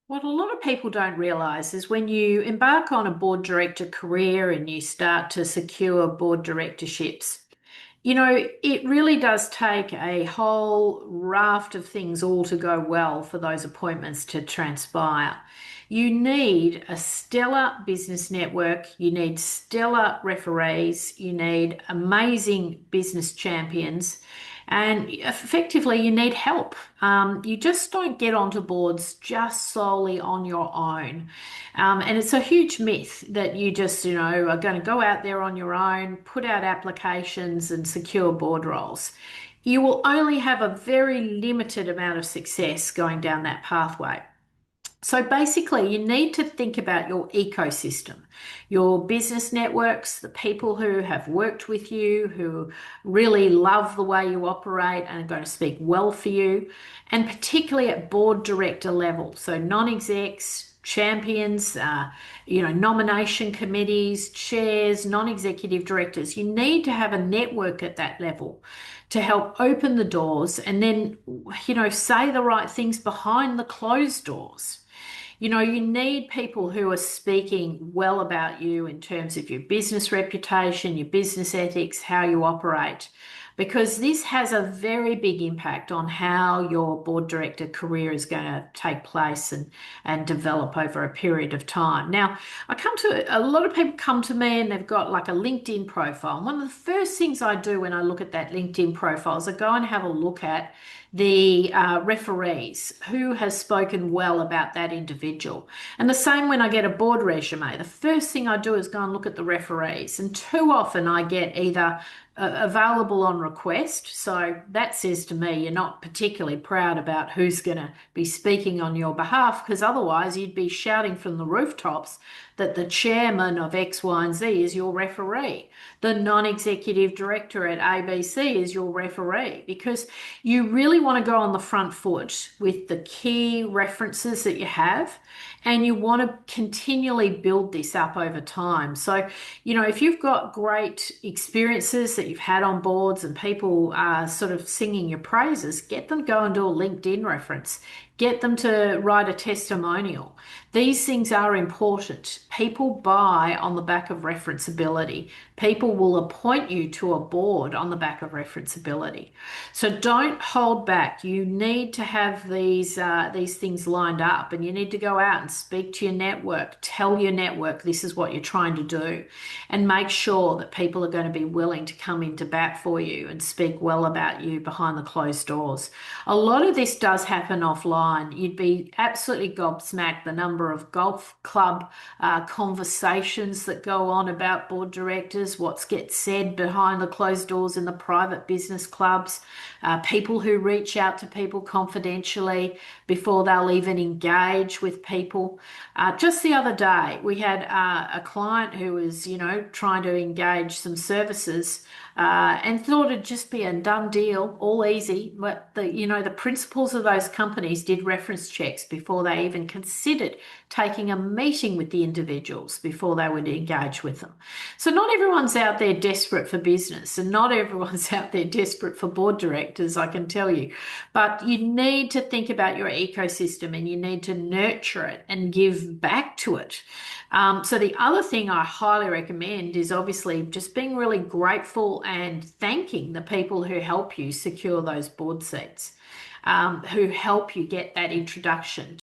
What a lot of people don't realize is when you embark on a board director career and you start to secure board directorships, it really does take a whole raft of things all to go well for those appointments to transpire. You need a stellar business network, you need stellar referees, you need amazing business champions, and effectively you need help. You just don't get onto boards just solely on your own. And it's a huge myth that you just, are going to go out there on your own, put out applications and secure board roles. You will only have a very limited amount of success going down that pathway. So basically, you need to think about your ecosystem, your business networks, the people who have worked with you, who really love the way you operate and are going to speak well for you, and particularly at board director level. So non-execs, champions, nomination committees, chairs, non-executive directors. You need to have a network at that level to help open the doors and then, say the right things behind the closed doors. You need people who are speaking well about you in terms of your business reputation, your business ethics, how you operate, because this has a very big impact on how your board director career is going to take place and develop over a period of time. Now, a lot of people come to me and they've got like a LinkedIn profile. And one of the first things I do when I look at that LinkedIn profile is I go and have a look at the referees who has spoken well about that individual. And the same when I get a board resume, the first thing I do is go and look at the referees. And too often I get either available on request. So that says to me you're not particularly proud about who's going to be speaking on your behalf, because otherwise you'd be shouting from the rooftops that the chairman of X, Y, and Z is your referee. The non-executive director at ABC is your referee, because you really want to go on the front foot with the key references that you have, and you want to continually build this up over time. So, if you've got great experiences that you've had on boards and people are sort of singing your praises, get them to go and do a LinkedIn reference. Get them to write a testimonial. These things are important. People buy on the back of referenceability. People will appoint you to a board on the back of referenceability. So don't hold back. You need to have these things lined up, and you need to go out and speak to your network. Tell your network this is what you're trying to do, and make sure that people are going to be willing to come into bat for you and speak well about you behind the closed doors. A lot of this does happen offline. You'd be absolutely gobsmacked the number of golf club conversations that go on about board directors, what gets said behind the closed doors in the private business clubs, people who reach out to people confidentially before they'll even engage with people. Just the other day, we had a client who was, trying to engage some services and thought it'd just be a done deal, all easy. But the principals of those companies did reference checks before they even considered taking a meeting with the individuals before they would engage with them. So not everyone's out there desperate for business, and not everyone's out there desperate for board directors, I can tell you. But you need to think about your ecosystem and you need to nurture it and give back to it. So the other thing I highly recommend is obviously just being really grateful and thanking the people who help you secure those board seats, who help you get that introduction